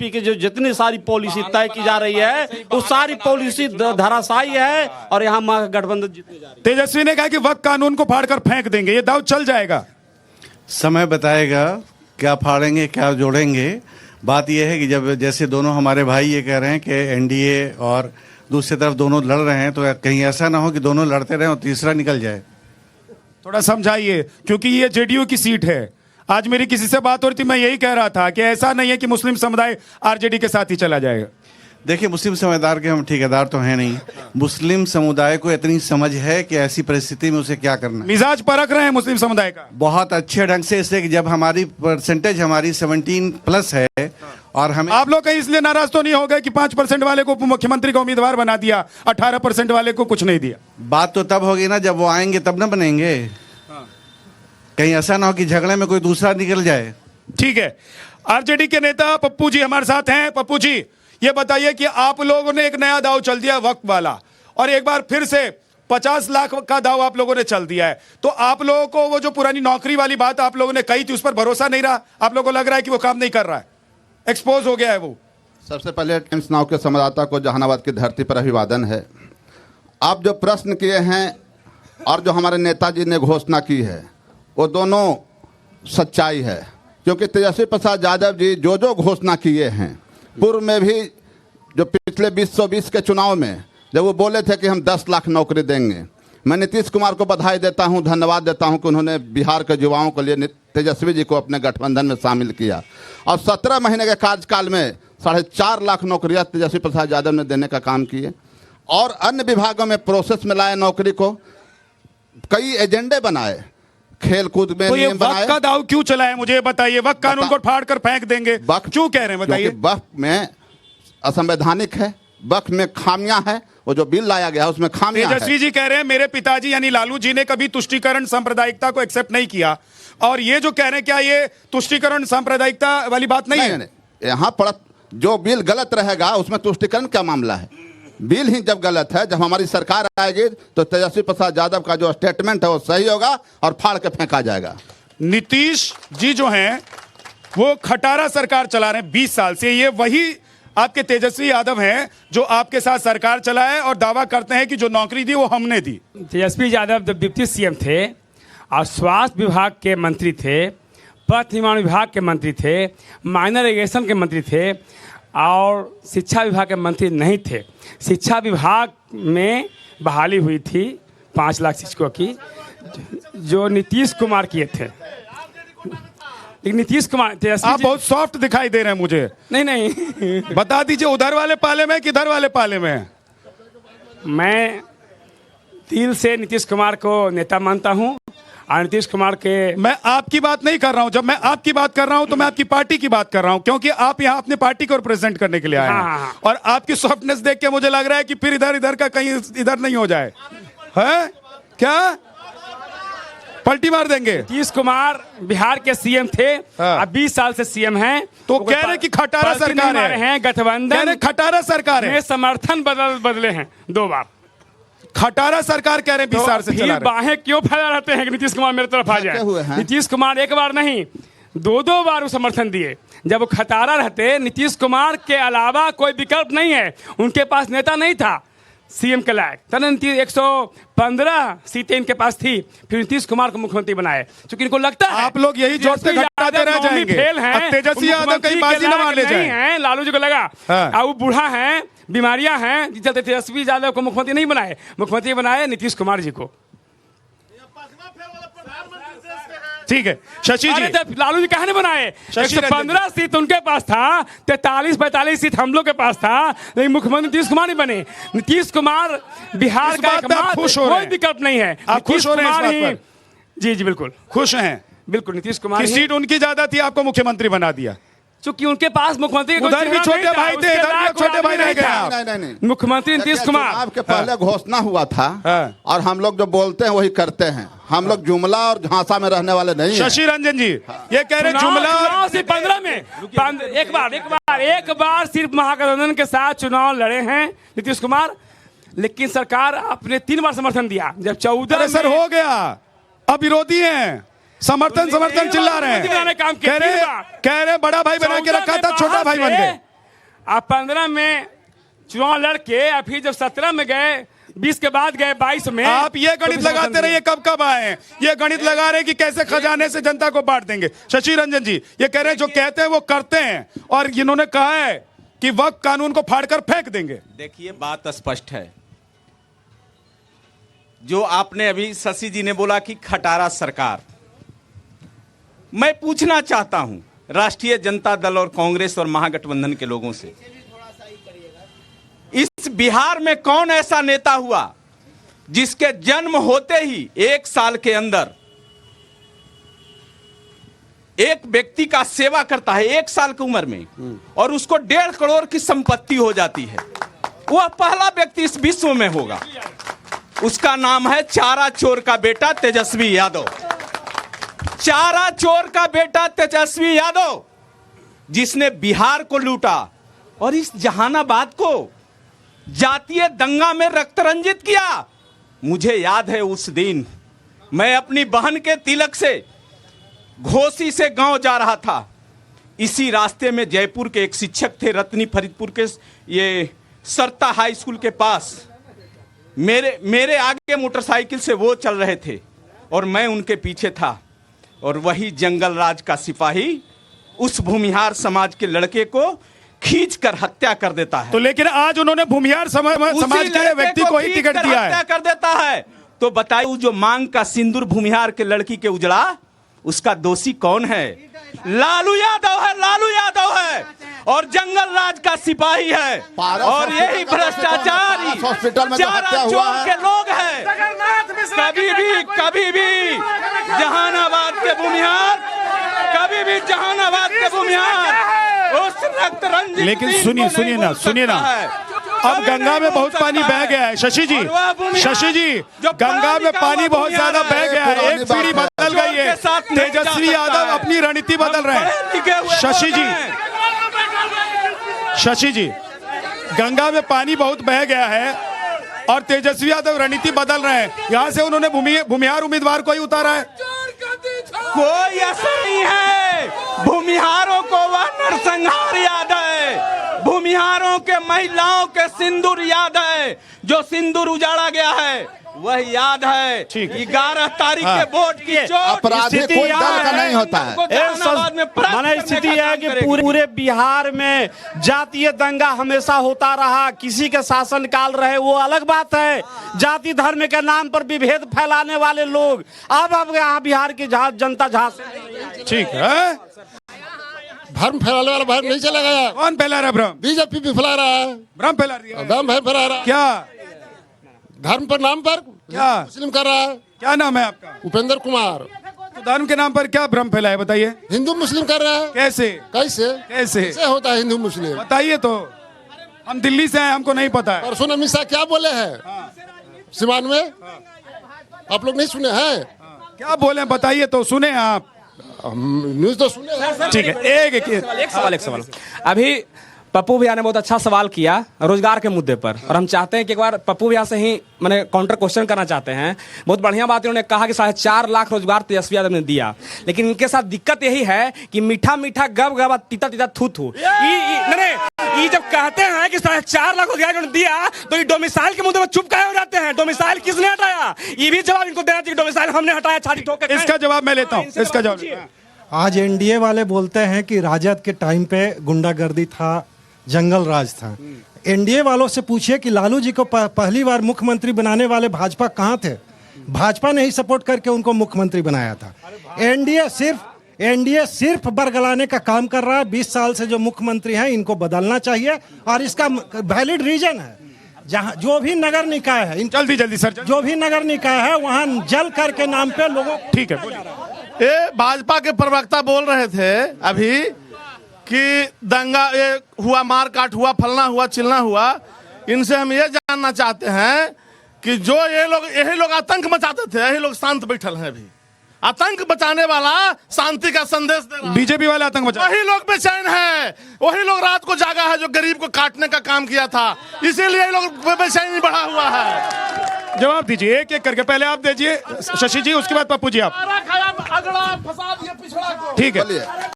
की जो जितनी सारी पॉलिसी तय की जा रही है वो सारी पॉलिसी धराशायी है और यहाँ महागठबंधन जीतने जा रही है। तेजस्वी ने कहा कि वक्त कानून को फाड़कर फेंक देंगे, ये दाव चल जाएगा। समय बताएगा क्या फाड़ेंगे क्या जोड़ेंगे। बात यह है कि जब जैसे दोनों हमारे भाई ये कह रहे हैं कि एनडीए और दूसरी तरफ दोनों लड़ रहे हैं, तो कहीं ऐसा ना हो कि दोनों लड़ते रहें और तीसरा निकल जाए। थोड़ा समझाइए, क्योंकि ये जेडीयू की सीट है। आज मेरी किसी से बात हो रही थी, मैं यही कह रहा था कि ऐसा नहीं है कि मुस्लिम समुदाय आरजेडी के साथ ही चला जाएगा। देखिए, मुस्लिम समुदाय के हम ठेकेदार तो हैं नहीं। मुस्लिम समुदाय को इतनी समझ है कि ऐसी परिस्थिति में उसे क्या करना है। मिजाज परख रहे हैं मुस्लिम समुदाय का बहुत अच्छे ढंग से, इसलिए कि जब हमारी परसेंटेज हमारी 17+ है और हमें आप लोग कहीं इसलिए नाराज तो नहीं हो गए कि 5% वाले को उप मुख्यमंत्री का उम्मीदवार बना दिया, 18% वाले को कुछ नहीं दिया। बात तो तब होगी ना जब वो आएंगे, तब ना बनेंगे। कहीं ऐसा ना हो कि झगड़े में कोई दूसरा निकल जाए। ठीक है, आरजेडी के नेता पप्पू जी हमारे साथ हैं। पप्पू जी, ये बताइए कि आप लोगों ने एक नया दाव चल दिया वक्त वाला, और एक बार फिर से 50 लाख का दाव आप लोगों ने चल दिया है। तो आप लोगों को वो जो पुरानी नौकरी वाली बात आप लोगों ने कही थी, उस पर भरोसा नहीं रहा? आप लोगों को लग रहा है कि वो काम नहीं कर रहा है, एक्सपोज हो गया है वो? सबसे पहले टाइम्स नाउ के संवाददाता को जहानाबाद की धरती पर अभिवादन है। आप जो प्रश्न किए हैं और जो हमारे नेताजी ने घोषणा की है, वो दोनों सच्चाई है। क्योंकि तेजस्वी प्रसाद यादव जी जो घोषणा किए हैं, पूर्व में भी जो पिछले 2020 के चुनाव में जब वो बोले थे कि हम 10 लाख नौकरी देंगे, मैं नीतीश कुमार को बधाई देता हूं, धन्यवाद देता हूं कि उन्होंने बिहार के युवाओं के लिए तेजस्वी जी को अपने गठबंधन में शामिल किया। और 17 महीने के कार्यकाल में 4.5 लाख नौकरियां तेजस्वी प्रसाद यादव ने देने का काम किए, और अन्य विभागों में प्रोसेस में लाए नौकरी को। कई एजेंडे बनाए, खेल कूद में तो ये नियम बनाए। वक्त का दाव क्यों चला है, मुझे बताइए? वक्त कानून को फाड़ कर फेंक देंगे, क्यों कह रहे हैं बताइए? वक्त में असंवैधानिक है, वक्त में खामियां है। वो जो बिल लाया गया उसमें खामियां है। तेजस्वी जी कह रहे हैं मेरे पिताजी यानी लालू जी ने कभी तुष्टीकरण सांप्रदायिकता को एक्सेप्ट नहीं किया, और ये जो कह रहे हैं क्या ये तुष्टीकरण सांप्रदायिकता वाली बात नहीं है? यहाँ पर जो बिल गलत रहेगा उसमें तुष्टीकरण क्या मामला है? बिल ही जब गलत है, जब हमारी सरकार आएगी तो तेजस्वी प्रसाद यादव का जो स्टेटमेंट है वो सही होगा और फाड़ के फेंका जाएगा। नीतीश जी जो हैं वो खटारा सरकार चला रहे हैं 20 साल से। ये वही आपके तेजस्वी यादव हैं जो आपके साथ सरकार चलाए और दावा करते हैं कि जो नौकरी दी वो हमने दी। तेजस्वी यादव जब डिप्टी सीएम थे और स्वास्थ्य विभाग के मंत्री थे, पथ निर्माण विभाग के मंत्री थे, माइनर इरिगेशन के मंत्री थे, और शिक्षा विभाग के मंत्री नहीं थे। शिक्षा विभाग में बहाली हुई थी 5 लाख शिक्षकों की, जो नीतीश कुमार किए थे। लेकिन नीतीश कुमार, आप बहुत सॉफ्ट दिखाई दे रहे हैं मुझे। नहीं बता दीजिए, उधर वाले पाले में कि इधर वाले पाले में? मैं दिल से नीतीश कुमार को नेता मानता हूं, और नीतीश कुमार के मैं आपकी बात नहीं कर रहा हूं। जब मैं आपकी बात कर रहा हूं तो मैं आपकी पार्टी की बात कर रहा हूं, क्योंकि आप यहां अपने पार्टी को रिप्रेजेंट करने के लिए आए हैं। हाँ। और आपकी सॉफ्टनेस देख के मुझे लग रहा है कि फिर इधर का कहीं इधर नहीं हो जाए। है क्या पलटी मार देंगे? नीतीश कुमार बिहार के सीएम थे, अब 20 साल से सीएम हैं। तो कह रहे कि खटारा सरकार है, गठबंधन खटारा सरकार है, समर्थन बदले हैं 2 बार। खटारा सरकार कह रहे हैं 20 साल से चला रहे हैं। बाहें क्यों फैला रहते हैं कि नीतीश कुमार मेरे तरफ आ जाए? नीतीश कुमार एक बार नहीं 2 बार वो समर्थन दिए। जब वो खटारा रहते, नीतीश कुमार के अलावा कोई विकल्प नहीं है, उनके पास नेता नहीं था सीएम के लायक। तब 115 सीटें इनके पास थी, फिर नीतीश कुमार को मुख्यमंत्री बनाए, क्योंकि इनको लगता है आप लोग यही जोर से घटाते रह जाएंगे। फेल हैं, तेजस्वी यादव कहीं बाजी न मार ले जाए। लालू जी को लगा अब वो बूढ़ा है, बीमारियां हैं, जिस चलते तेजस्वी यादव को मुख्यमंत्री नहीं बनाए, मुख्यमंत्री बनाए नीतीश कुमार जी को। ठीक है शशि जी, लालू जी कहा नहीं बनाए? 115 सीट उनके पास था, 43-45 सीट हम लोग के पास था, लेकिन मुख्यमंत्री नीतीश कुमार नहीं बने। नीतीश कुमार बिहार का कोई विकल्प नहीं है। आप खुश हो रहे हैं इस बात पर? जी बिल्कुल खुश हैं। बिल्कुल नीतीश कुमार की सीट उनकी ज्यादा थी, आपको मुख्यमंत्री बना दिया। चूंकि उनके पास मुख्यमंत्री उधर भी छोटे भाई थे, इधर भी छोटे भाई रह गए। नहीं, मुख्यमंत्री नीतीश कुमार आपके पहले घोषणा हुआ था, और हम लोग जो बोलते हैं वही करते हैं। हम लोग जुमला और झांसा में रहने वाले नहीं हैं। शशि रंजन जी ये कह रहे जुमला से 15 में एक बार सिर्फ महागठबंधन के साथ चुनाव लड़े हैं नीतीश कुमार, लेकिन सरकार आपने 3 बार समर्थन दिया। जब 14 सर हो गया, अब विरोधी हैं, समर्थन चिल्ला रहे हैं। कह रहे बड़ा भाई बना के रखा था, छोटा भाई बन गए। आप 15 में चुनाव लड़के और फिर जब 17 में गए, 20 के बाद गए 22 में, आप ये गणित लगाते रहिए, कब कब आए हैं ये गणित लगा रहे हैं कि कैसे खजाने से जनता को बांट देंगे। शशि रंजन जी ये कह रहे हैं जो कहते हैं वो करते हैं, और इन्होंने कहा है कि वक्त कानून को फाड़कर फेंक देंगे। देखिए बात स्पष्ट है, जो आपने अभी शशि जी ने बोला कि खटारा सरकार, मैं पूछना चाहता हूं राष्ट्रीय जनता दल और कांग्रेस और महागठबंधन के लोगों से, इस बिहार में कौन ऐसा नेता हुआ जिसके जन्म होते ही 1 साल के अंदर एक व्यक्ति का सेवा करता है 1 साल की उम्र में, और उसको 1.5 करोड़ की संपत्ति हो जाती है? वह पहला व्यक्ति इस विश्व में होगा। उसका नाम है चारा चोर का बेटा तेजस्वी यादव। चारा चोर का बेटा तेजस्वी यादव, जिसने बिहार को लूटा और इस जहानाबाद को जातीय दंगा में रक्त रंजित किया। मुझे याद है उस दिन मैं अपनी बहन के तिलक से घोसी से गांव जा रहा था। इसी रास्ते में जयपुर के एक शिक्षक थे, रत्नी फरीदपुर के ये सरता हाई स्कूल के पास, मेरे आगे मोटरसाइकिल से वो चल रहे थे और मैं उनके पीछे था, और वही जंगल राज का सिपाही उस भूमिहार समाज के लड़के को खींचकर हत्या कर देता है। तो लेकिन आज उन्होंने भूमिहार समाज के व्यक्ति को ही टिकट दिया है, हत्या कर देता है। तो बताइए जो मांग का सिंदूर भूमिहार के लड़की के उजड़ा, उसका दोषी कौन है? लालू यादव है, लालू यादव है, और जंगल राज का सिपाही है, और यही भ्रष्टाचारी चारा चोर के लोग हैं। कभी भी जहानाबाद के भूमिहार, कभी भी जहानाबाद के भूमिहार उस रक्त रंजित। लेकिन सुनिए ना, अब गंगा में बहुत पानी बह गया है। शशि जी गंगा में पानी बहुत ज्यादा बह गया है, एक पीढ़ी बदल गई है, तेजस्वी यादव अपनी रणनीति बदल रहे हैं। शशि जी गंगा में पानी बहुत बह गया है और तेजस्वी यादव रणनीति बदल रहे हैं। यहाँ से उन्होंने भूमिहार उम्मीदवार को ही उतारा है। कोई ऐसा नहीं है, भूमिहारों को वह नरसंहार याद है, भूमिहारों के महिलाओं के सिंदूर याद है, जो सिंदूर उजाड़ा गया है वह याद है। 11 तारीख के वोट की अपराधी कोई दल का नहीं होता है। माने स्थिति है कि पूरे बिहार में जातीय दंगा हमेशा होता रहा, किसी के शासन काल रहे वो अलग बात है। जाति धर्म के नाम पर विभेद फैलाने वाले लोग अब यहाँ बिहार की जनता झांसे। ठीक है, भ्रम फैलाने वाला भ्रम नहीं चला गया। कौन फैला रहा है भ्रम? बीजेपी भी फैला रहा है, भ्रम फैला रही है। भ्रम फैला रहा है। क्या धर्म पर नाम पर क्या मुस्लिम कर रहा है। क्या नाम है आपका? उपेंद्र कुमार। तो धर्म के नाम पर क्या भ्रम फैला है बताइए? हिंदू मुस्लिम कर रहा है। कैसे कैसे कैसे होता है हिंदू मुस्लिम? बताइए तो, हम दिल्ली से हैं, हमको नहीं पता है। परसों अमित शाह क्या बोले हैं सीमान में, आप लोग नहीं सुने हैं? क्या बोले बताइए तो, सुने आप? न्यूज तो सुने। ठीक है, एक सवाल। अभी पप्पू भैया ने बहुत अच्छा सवाल किया रोजगार के मुद्दे पर, और हम चाहते हैं कि एक बार पप्पू भैया से ही मैंने काउंटर क्वेश्चन करना चाहते हैं। बहुत बढ़िया बात उन्होंने कहा कि 4.5 लाख रोजगार तेजस्वी यादव ने दिया, लेकिन इनके साथ दिक्कत यही है कि मीठा मीठा गब गब तीता तीता थू थू। ये जब कहते हैं कि 4.5 लाख रोजगार उन्होंने दिया, तो ये डोमिसाइल के मुद्दे में चुप काहे हो जाते हैं? डोमिसाइल किसने हटाया? ये भी जवाब इनको देना चाहिए। डोमिसाइल हमने हटाया, छाती ठोक के। इसका जवाब मैं लेता हूँ, इसका जवाब। आज एनडीए वाले बोलते हैं कि राजद के टाइम पे गुंडागर्दी था, जंगल राज था। एनडीए वालों से पूछिए कि लालू जी को पहली बार मुख्यमंत्री बनाने वाले भाजपा कहाँ थे? भाजपा ने ही सपोर्ट करके उनको मुख्यमंत्री बनाया था। एनडीए सिर्फ बरगलाने का काम कर रहा है। 20 साल से जो मुख्यमंत्री हैं इनको बदलना चाहिए, और इसका वैलिड रीजन है। जहाँ जो भी नगर निकाय है, जल्दी सर, जो भी नगर निकाय है वहाँ जल कर के नाम पे लोगों। ठीक है, ये भाजपा के प्रवक्ता बोल रहे थे अभी कि दंगा ये हुआ, मारकाट हुआ, फलना हुआ, चिलना हुआ। इनसे हम ये जानना चाहते हैं कि जो यही लोग आतंक मचाते थे, यही लोग शांत बैठल हैं अभी। आतंक बचाने वाला शांति का संदेश दे रहा है। बीजेपी वाले आतंक बचा, वही लोग बेचैन है, वही लोग रात को जागा है जो गरीब को काटने का काम किया था, इसीलिए लोग बेचैनी बढ़ा हुआ है। जवाब दीजिए एक एक करके, पहले आप दीजिए शशि जी, उसके बाद पप्पू जी आप। ठीक है।